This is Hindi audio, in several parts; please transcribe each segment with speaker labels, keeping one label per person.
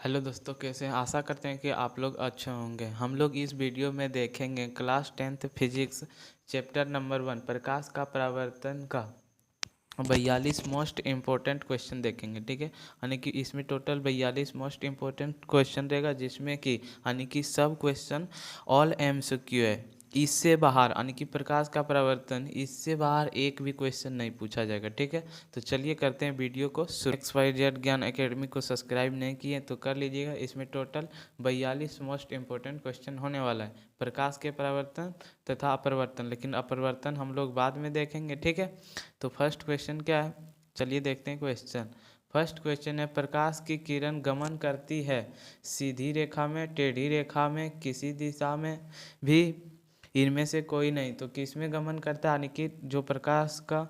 Speaker 1: हेलो दोस्तों, कैसे हैं? आशा करते हैं कि आप लोग अच्छे होंगे। हम लोग इस वीडियो में देखेंगे class 10th physics chapter number 1 प्रकाश का परावर्तन का 42 मोस्ट इम्पोर्टेंट क्वेश्चन देखेंगे। ठीक है, यानी कि इसमें टोटल 42 मोस्ट इम्पोर्टेंट क्वेश्चन रहेगा, जिसमें कि यानी कि सब क्वेश्चन ऑल MCQ है। इससे बाहर यानी कि प्रकाश का परावर्तन, इससे बाहर एक भी क्वेश्चन नहीं पूछा जाएगा। ठीक है, तो चलिए करते हैं वीडियो को। XYZ ज्ञान एकेडमी को सब्सक्राइब नहीं किए तो कर लीजिएगा। इसमें टोटल 42 मोस्ट इम्पोर्टेंट क्वेश्चन होने वाला है प्रकाश के परावर्तन तथा अपरिवर्तन, लेकिन अपरिवर्तन हम लोग बाद में देखेंगे। ठीक है, तो फर्स्ट क्वेश्चन क्या है, चलिए देखते हैं क्वेश्चन। फर्स्ट क्वेश्चन है, प्रकाश की किरण गमन करती है सीधी रेखा में, टेढ़ी रेखा में, किसी दिशा में भी, इनमें से कोई नहीं। तो किस में गमन करता है, यानी कि जो प्रकाश का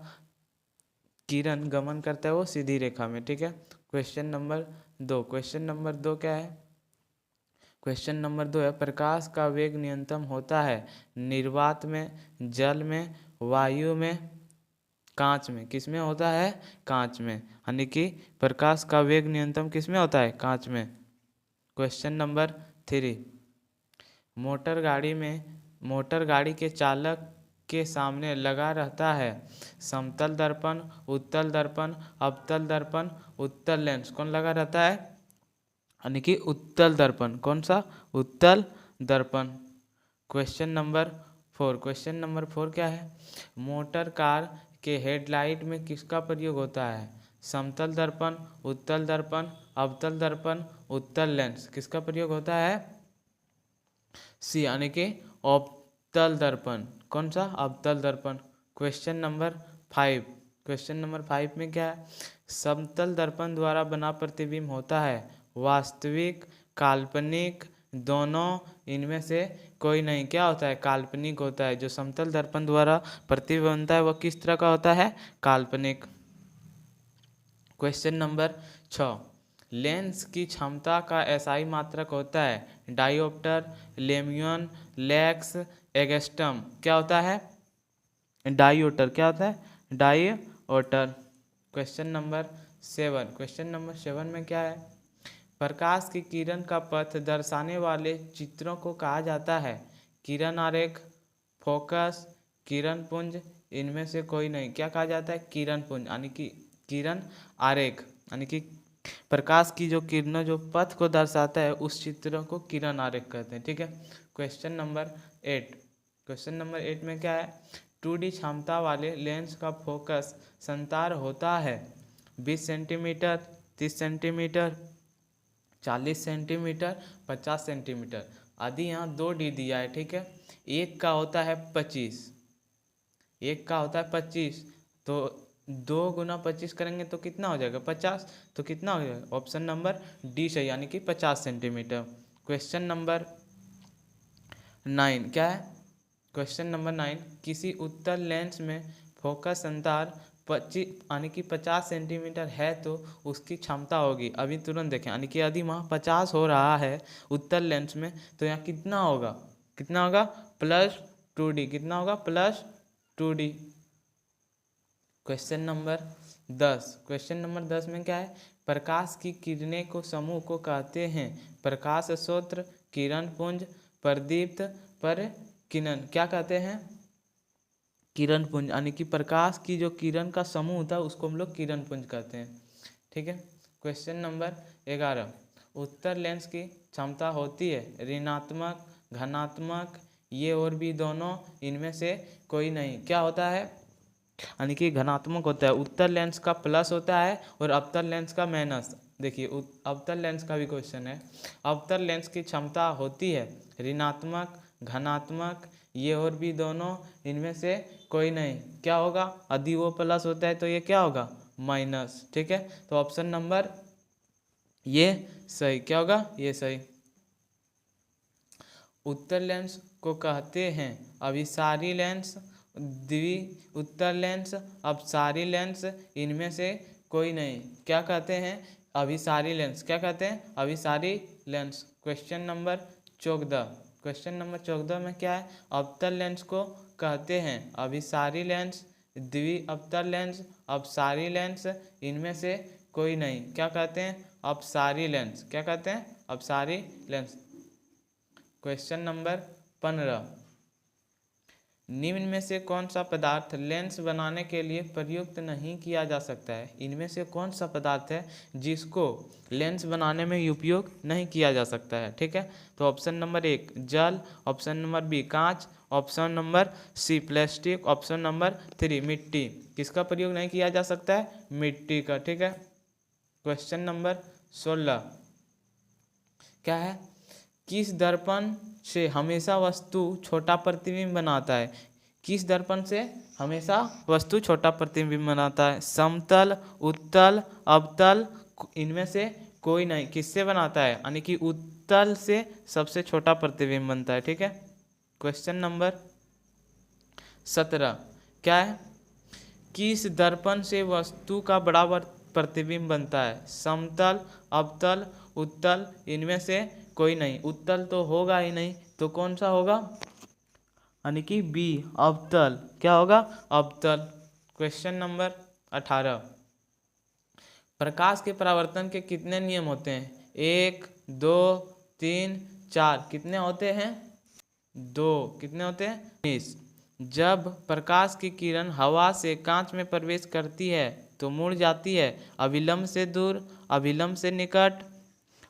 Speaker 1: किरण गमन करता है वो सीधी रेखा में। ठीक है, क्वेश्चन नंबर 2। क्वेश्चन नंबर 2 क्या है, क्वेश्चन नंबर 2 है, प्रकाश का वेग न्यूनतम होता है निर्वात में, जल में, वायु में, कांच में। किस में होता है? कांच में। यानी कि प्रकाश का वेग न्यूनतम किस में होता है? कांच में। क्वेश्चन नंबर 3, मोटर गाड़ी के चालक के सामने लगा रहता है समतल दर्पण, उत्तल दर्पण, अवतल दर्पण, उत्तल लेंस। कौन लगा रहता है? यानी कि उत्तल दर्पण। कौन सा? उत्तल दर्पण। Question number 4। क्वेश्चन नंबर 4 क्या है, मोटर कार के हेडलाइट में किसका प्रयोग होता है? समतल दर्पण, उत्तल दर्पण, अवतल दर्पण, उत्तल लेंस। किसका प्रयोग होता है? सी, यानी कि अवतल दर्पण। कौन सा? अवतल दर्पण। Question number 5। क्वेश्चन नंबर 5 में क्या है, समतल दर्पण द्वारा बना प्रतिबिंब होता है वास्तविक, काल्पनिक, दोनों, इनमें से कोई नहीं। क्या होता है? काल्पनिक होता है। जो समतल दर्पण द्वारा प्रतिबिंब बनता है वह किस तरह का होता है? काल्पनिक। क्वेश्चन नंबर 6, लेंस की क्षमता का एसआई मात्रक होता है डायोप्टर, लेम्यून, लैक्स, एगस्ट्रम। क्या होता है? डायोटर। क्या होता है? Dioptre. Question number 7। Question number 7 में क्या है, प्रकाश की किरण का पथ दर्शाने वाले चित्रों को कहा जाता है किरण आरेख, फोकस, किरण पुंज, इनमें से कोई नहीं। क्या कहा जाता है? किरण पुंज, यानी कि किरण आरेख, यानी कि प्रकाश की जो किरणों जो पथ को दर्शाता है उस चित्रों को किरण आरेख कहते हैं। ठीक है, क्वेश्चन नंबर 8। क्वेश्चन नंबर 8 में क्या है, 2D क्षमता वाले लेंस का फोकस संतार होता है 20 सेंटीमीटर, 30 सेंटीमीटर, 40 सेंटीमीटर, 50 सेंटीमीटर आदि। यहाँ 2D दिया है। ठीक है, एक का होता है 25, एक का होता है 25, तो 2 × 25 करेंगे तो कितना हो जाएगा? 50। तो कितना हो जाएगा? ऑप्शन नंबर डी सही, यानी कि 50 सेंटीमीटर। क्वेश्चन नंबर 9 क्या है, क्वेश्चन नंबर 9, किसी उत्तल लेंस में फोकस अंतर 25 यानी कि 50 सेंटीमीटर है तो उसकी क्षमता होगी, अभी तुरंत देखें, यानी कि यदि वहाँ 50 हो रहा है उत्तल लेंस में तो यहाँ कितना होगा? कितना होगा? +2D। कितना होगा? +2D। Question number 10। Question number 10 में क्या है, प्रकाश की किरणें को समूह को कहते हैं प्रकाश स्रोत, किरण पुंज, प्रदीप्त, परकिरण। क्या कहते हैं? किरण पुंज, यानी कि प्रकाश की जो किरण का समूह होता है उसको हम लोग किरण पुंज कहते हैं। ठीक है, क्वेश्चन नंबर 11, उत्तल लेंस की क्षमता होती है ऋणात्मक, धनात्मक, ये और भी दोनों, इनमें से कोई नहीं। क्या होता है? यानी कि धनात्मक होता है। उत्तल लेंस का प्लस होता है और अवतल लेंस का माइनस। देखिए अवतल लेंस का भी क्वेश्चन है। अवतल लेंस की क्षमता होती है ऋणात्मक, धनात्मक, ये और भी दोनों, इनमें से कोई नहीं। क्या होगा? यदि वो प्लस होता है तो ये क्या होगा? माइनस। ठीक है, तो ऑप्शन नंबर ये सही। क्या होगा? ये सही। उत्तल लेंस को कहते हैं अभिसारी लेंस, द्वि उत्तल लेंस, अपसारी लेंस, इनमें से कोई नहीं। क्या कहते हैं? अभिसारी लेंस। क्या कहते हैं? अभिसारी lens. Question number 14। Question number 14 में क्या है, अवतल लेंस को कहते हैं अभिसारी लेंस, द्वि अवतल लेंस, अपसारी लेंस, इनमें से कोई नहीं। क्या कहते हैं? अपसारी लेंस। क्या कहते हैं? अपसारी लेंस। क्वेश्चन नंबर 15, निम्न में से कौन सा पदार्थ लेंस बनाने के लिए प्रयुक्त नहीं किया जा सकता है? इनमें से कौन सा पदार्थ है जिसको लेंस बनाने में उपयोग नहीं किया जा सकता है? ठीक है, तो ऑप्शन नंबर 1 जल, ऑप्शन नंबर बी कांच, option number C plastic, option number 3 मिट्टी। किसका प्रयोग नहीं किया जा सकता है? मिट्टी का। ठीक है, क्वेश्चन नंबर 16 क्या है? किस दर्पण से हमेशा वस्तु छोटा प्रतिबिंब बनाता है? किस दर्पण से हमेशा वस्तु छोटा प्रतिबिंब बनाता है? समतल, उत्तल, अवतल, इनमें से कोई नहीं। किससे बनाता है? यानी कि उत्तल से सबसे छोटा प्रतिबिंब बनता है। ठीक है, क्वेश्चन नंबर 17 क्या है? किस दर्पण से वस्तु का बड़ा प्रतिबिंब बनता है? समतल, अवतल, उत्तल, इनमें से कोई नहीं। उत्तल तो होगा ही नहीं, तो कौन सा होगा? यानी कि बी अवतल। क्या होगा? अवतल। क्वेश्चन नंबर 18, प्रकाश के परावर्तन के कितने नियम होते हैं? 1, 2, 3, 4। कितने होते हैं? 2। कितने होते हैं? 19। जब प्रकाश की किरण हवा से कांच में प्रवेश करती है तो मुड़ जाती है। अभिलंब से दूर, अभिलंब से निकट,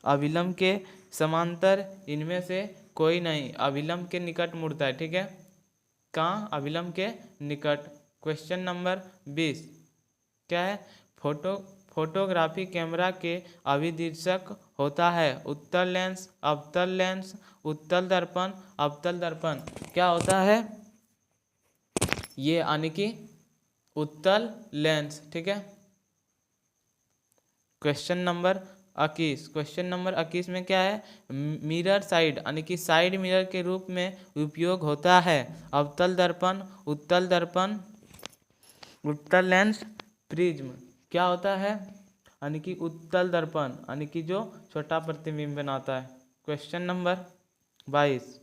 Speaker 1: अभिलंब के समांतर, इनमें से कोई नहीं। अभिलंब के निकट मुड़ता है। ठीक है, कहाँ? अभिलंब के निकट। क्वेश्चन नंबर 20 क्या है? फोटोग्राफी कैमरा के अभिदिशक होता है उत्तल लेंस, अवतल लेंस, उत्तल दर्पण, अवतल दर्पण। क्या होता है ये? यानी कि उत्तल लेंस। ठीक है, क्वेश्चन नंबर 21। क्वेश्चन नंबर 21 में क्या है? मिरर साइड यानी कि साइड मिरर के रूप में उपयोग होता है अवतल दर्पण, उत्तल दर्पण, उत्तल लेंस, प्रिज्म। क्या होता है? यानी कि उत्तल दर्पण, यानी कि जो छोटा प्रतिबिंब बनाता है। Question number 22।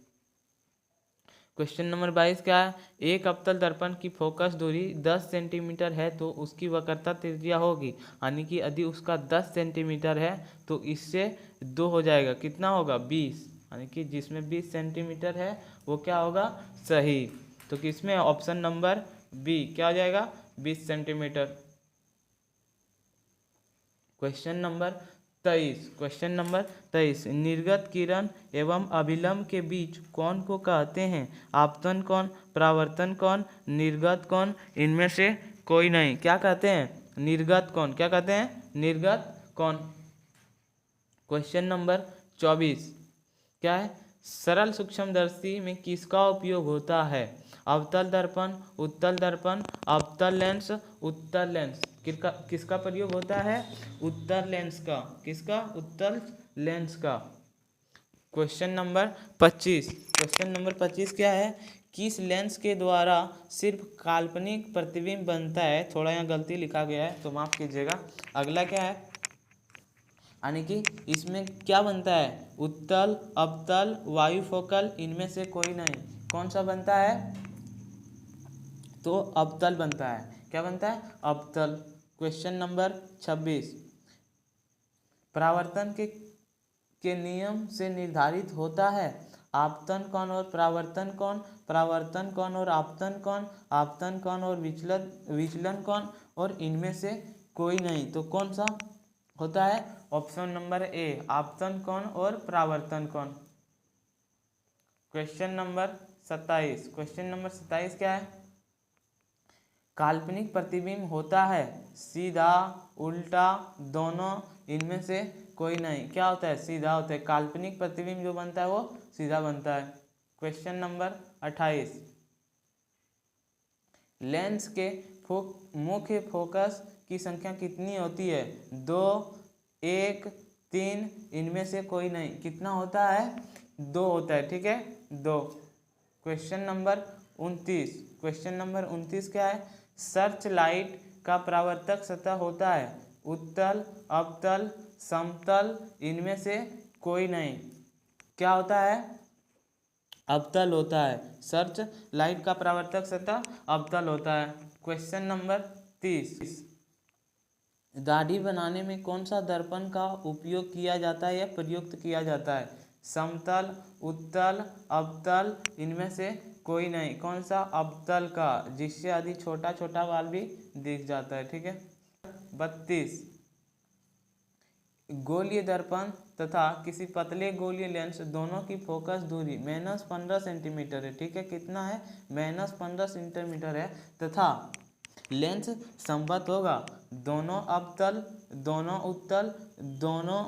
Speaker 1: क्वेश्चन नंबर 22 क्या है? एक अवतल दर्पण की फोकस दूरी 10 सेंटीमीटर है तो उसकी वक्रता त्रिज्या होगी। यानी कि यदि उसका 10 सेंटीमीटर है तो इससे 2 हो जाएगा। कितना होगा? 20। यानी कि जिसमें 20 सेंटीमीटर है वो क्या होगा? सही। तो किसमें? ऑप्शन नंबर बी क्या हो जाएगा? 20 centimetre. Question number 23। Question number 23, निर्गत किरण एवं अभिलंब के बीच कौन को कहते हैं? आपतन कौन, परावर्तन कौन, निर्गत कौन, इनमें से कोई नहीं। क्या कहते हैं? निर्गत कौन। क्या कहते हैं? निर्गत कौन। क्वेश्चन नंबर 24 क्या है? सरल सूक्ष्मदर्शी में किसका उपयोग होता है? अवतल दर्पण, उत्तल दर्पण, अवतल लेंस, उत्तल लेंस। किसका प्रयोग होता है? उत्तल लेंस का। किसका? उत्तल लेंस का। Question number 25। क्वेश्चन नंबर 25 क्या है? किस लेंस के द्वारा सिर्फ काल्पनिक प्रतिबिंब बनता है? थोड़ा यहाँ गलती लिखा गया है तो माफ कीजिएगा। अगला क्या है? यानी कि इसमें क्या बनता है? उत्तल, अवतल, वायुफोकल, इनमें से कोई नहीं। कौन सा बनता है? तो अवतल बनता है। क्या बनता है? अवतल। क्वेश्चन नंबर 26, परावर्तन के नियम से निर्धारित होता है आपतन कौन और परावर्तन कौन, परावर्तन कौन और आपतन कौन, आपतन कौन और विचलन कौन, और इनमें से कोई नहीं। तो कौन सा होता है? ऑप्शन नंबर ए आपतन कौन और परावर्तन कौन। Question number 27। क्वेश्चन नंबर 27 क्या है? काल्पनिक प्रतिबिंब होता है सीधा, उल्टा, दोनों, इनमें से कोई नहीं। क्या होता है? सीधा होता है। काल्पनिक प्रतिबिंब जो बनता है वो सीधा बनता है। क्वेश्चन नंबर 28, लेंस के मुख्य फोकस की संख्या कितनी होती है? 2, 1, 3, इनमें से कोई नहीं। कितना होता है? 2 होता है। ठीक है, 2। Question number 29। क्वेश्चन नंबर 29 क्या है? सर्च लाइट का परावर्तक सतह होता है उत्तल, अवतल, समतल, इनमें से कोई नहीं। क्या होता है? अवतल होता है। सर्च लाइट का परावर्तक सतह अवतल होता है। क्वेश्चन नंबर 30, दाढ़ी बनाने में कौन सा दर्पण का उपयोग किया जाता है या प्रयुक्त किया जाता है? समतल, उत्तल, अवतल, इनमें से कोई नहीं। कौन सा? अवतल का, जिससे अधिक छोटा छोटा बाल भी दिख जाता है। ठीक है। 32, गोलीय दर्पण तथा किसी पतले गोलीय लेंस दोनों की फोकस दूरी -15 सेंटीमीटर है। ठीक है, कितना है? -15 सेंटीमीटर है। तथा लेंस संबद्ध होगा दोनों अवतल, दोनों उत्तल, दोनों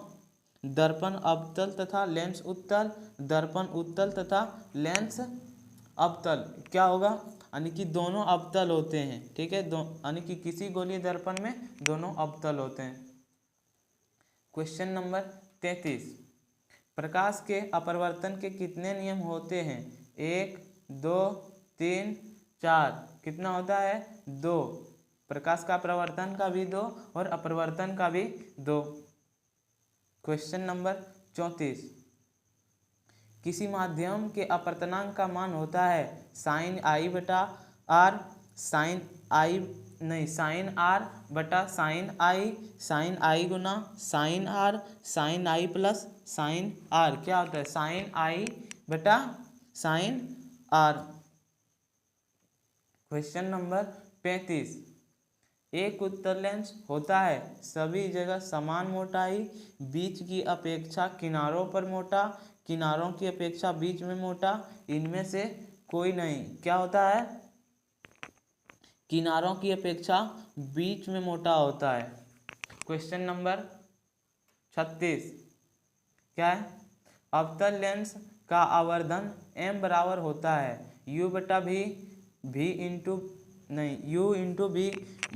Speaker 1: दर्पण अवतल तथा लेंस उत्तल, दर्पण उत्तल तथा लेंस अवतल। क्या होगा? यानी कि दोनों अवतल होते हैं। ठीक है, यानी कि किसी गोलीय दर्पण में दोनों अवतल होते हैं। क्वेश्चन नंबर 33, प्रकाश के अपवर्तन के कितने नियम होते हैं? 1, 2, 3, 4। कितना होता है? 2। प्रकाश का अपवर्तन का भी 2 और अपवर्तन का भी 2। क्वेश्चन नंबर 34, किसी माध्यम के अपवर्तनांक का मान होता है साइन आई बटा आर, साइन आर बटा साइन आई गुना sine R, sine I plus sine R. क्या होता है? साइन आई बटा साइन आर। क्वेश्चन नंबर 35, एक उत्तल लेंस होता है सभी जगह समान मोटाई, बीच की अपेक्षा किनारों पर मोटा, किनारों की अपेक्षा बीच में मोटा, इनमें से कोई नहीं। क्या होता है? किनारों की अपेक्षा बीच में मोटा होता है। क्वेश्चन नंबर 36, क्या है? अवतल लेंस का आवर्धन m बराबर होता है u बटा v, u into v,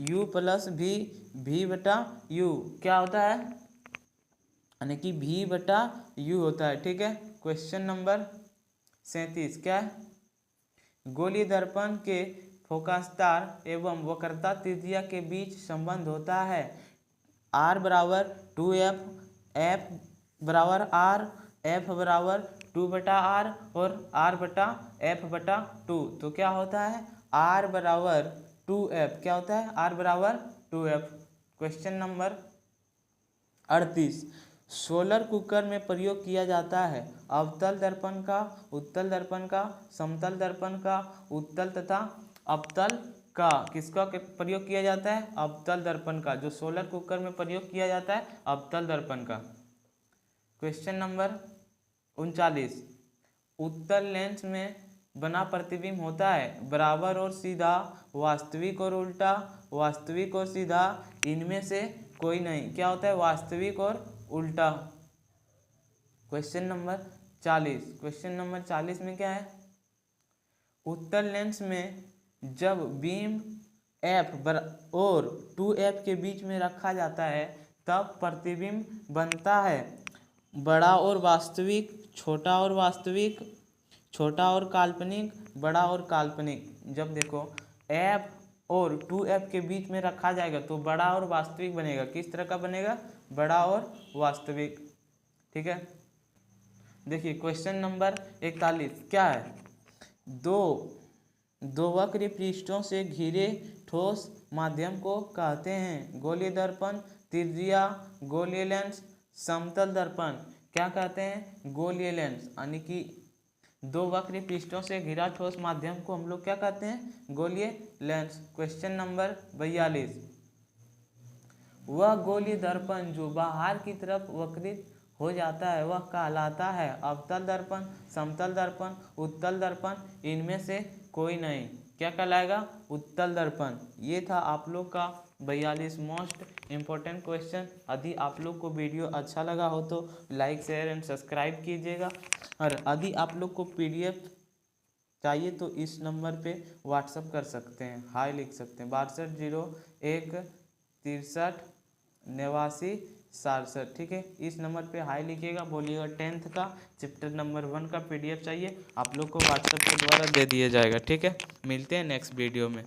Speaker 1: u plus v बटा u। क्या होता है? यानी कि v बटा u होता है। ठीक है। क्वेश्चन नंबर 37, क्या है? गोलीय दर्पण के फोकसतार एवं वक्रता त्रिज्या के बीच संबंध होता है r बराबर 2f, f बराबर r, f बराबर 2 बटा r और r बटा f बटा 2। तो क्या होता है? r बराबर 2f। क्या होता है? r बराबर 2f। Question number 38, solar cooker में प्रयोग किया जाता है अवतल दर्पण का, उत्तल दर्पण का, समतल दर्पण का, उत्तल तथा अवतल का। किसका प्रयोग किया जाता है? अवतल दर्पण का। जो सोलर कुकर में प्रयोग किया जाता है अवतल दर्पण का। क्वेश्चन नंबर 39, उत्तल लेंस में बना प्रतिबिंब होता है बराबर और सीधा, वास्तविक और उल्टा, वास्तविक और सीधा, इनमें से कोई नहीं। क्या होता है? वास्तविक और उल्टा। क्वेश्चन नंबर 40, क्वेश्चन नंबर 40 में क्या है? उत्तल लेंस में जब बीम f और 2f के बीच में रखा जाता है तब प्रतिबिंब बनता है बड़ा और वास्तविक, छोटा और वास्तविक, छोटा और काल्पनिक, बड़ा और काल्पनिक। जब देखो f और 2f के बीच में रखा जाएगा तो बड़ा और वास्तविक बनेगा। किस तरह का बनेगा? बड़ा और वास्तविक। ठीक है। देखिए क्वेश्चन नंबर 41, क्या है? दो वक्र पृष्ठों से घिरे ठोस माध्यम को कहते हैं गोलीय दर्पण, त्रिज्या, गोलीय लेंस, समतल दर्पण। क्या कहते हैं? गोलीय लेंस। यानी कि दो वक्र पृष्ठों से घिरा ठोस माध्यम को हम लोग क्या कहते हैं? गोलीय लेंस। क्वेश्चन नंबर 42, वह गोलीय दर्पण जो बाहर की तरफ वक्रित हो जाता है वह कहलाता है अवतल दर्पण, समतल दर्पण, उत्तल दर्पण, इनमें से कोई नहीं। क्या कहलाएगा? उत्तल दर्पण। ये था आप लोग का 42 मोस्ट इम्पोर्टेंट क्वेश्चन। यदि आप लोग को वीडियो अच्छा लगा हो तो लाइक, शेयर एंड सब्सक्राइब कीजिएगा। और यदि आप लोग को PDF चाहिए तो इस नंबर पे व्हाट्सअप कर सकते हैं, हाय लिख सकते हैं 6201 63 89 67। ठीक है, इस नंबर पे हाई लिखिएगा, बोलिएगा 10th का चैप्टर नंबर 1 का PDF चाहिए, आप लोग को व्हाट्सएप के द्वारा दे दिया जाएगा। ठीक है, मिलते हैं नेक्स्ट वीडियो में।